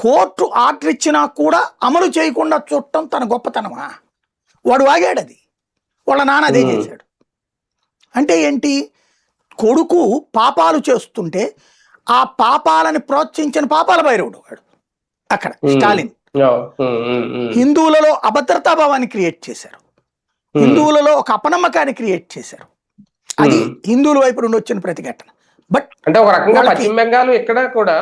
Court order ఇచ్చినా కూడా అమలు చేయకుండా చూడటం తన గొప్పతనమా? వాడు వాగాడు, అది వాళ్ళ నాన్న అదే చేశాడు. అంటే ఏంటి, కొడుకు పాపాలు చేస్తుంటే ఆ పాపాలని ప్రోత్సహించిన పాపాల భైరవుడు వాడు. అక్కడ స్టాలిన్ హిందువులలో అభద్రతాభావాన్ని క్రియేట్ చేశారు, హిందువులలో ఒక అపనమ్మకాన్ని క్రియేట్ చేశారు. అది హిందువుల వైపు నుండి వచ్చిన ప్రతిఘటన. బట్ అంటే ఒక రకంగా పశ్చిమ బెంగాల్ ఇక్కడ కూడా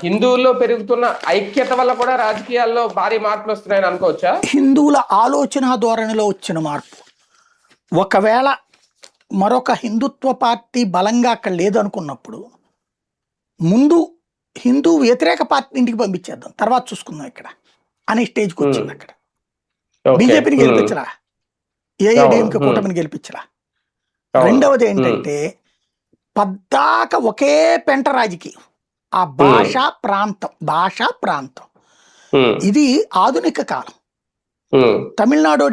హిందువుల్లో పెరుగుతున్న ఐక్యత వల్ల కూడా రాజకీయాల్లో భారీ మార్పులు వస్తున్నాయని అనుకోవచ్చా? హిందువుల ఆలోచన ధోరణిలో వచ్చిన మార్పు. ఒకవేళ మరొక హిందుత్వ పార్టీ బలంగా అక్కడ లేదనుకున్నప్పుడు ముందు హిందూ వ్యతిరేక పార్టీ ఇంటికి పంపించేద్దాం, తర్వాత చూసుకుందాం ఇక్కడ అనే స్టేజ్కి వచ్చింది. అక్కడ బీజేపీని గెలిపించరా, ఏఐడిఎంకే కూటమిని గెలిపించరా. రెండవది ఏంటంటే పద్దాక ఒకే పెంట రాజకీయం, ఆ భాషా ప్రాంతం. ఇది ఆధునిక కాలం. తమిళనాడు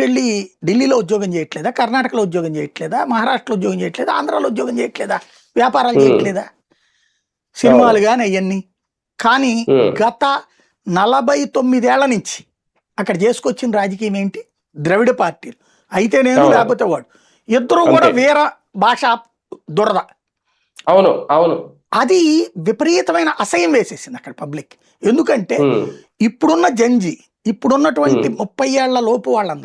ఢిల్లీలో ఉద్యోగం చేయట్లేదా, కర్ణాటకలో ఉద్యోగం చేయట్లేదా, మహారాష్ట్రలో ఉద్యోగం చేయట్లేదా, ఆంధ్రాలో ఉద్యోగం చేయట్లేదా, వ్యాపారాలు చేయట్లేదా, సినిమాలు కానీ అవన్నీ. కానీ గత 49 ఏళ్ల నుంచి అక్కడ చేసుకొచ్చిన రాజకీయం ఏంటి? ద్రవిడ పార్టీలు. అయితే నేను లేకపోతే వాడు, ఇద్దరు కూడా వీర భాషా దురద. అవును. అది విపరీతమైన అసహ్యం వేసేసింది అక్కడ పబ్లిక్. ఎందుకంటే ఇప్పుడున్న జంజీ, ఇప్పుడున్నటువంటి 30 ఏళ్ల లోపు వాళ్ళందరూ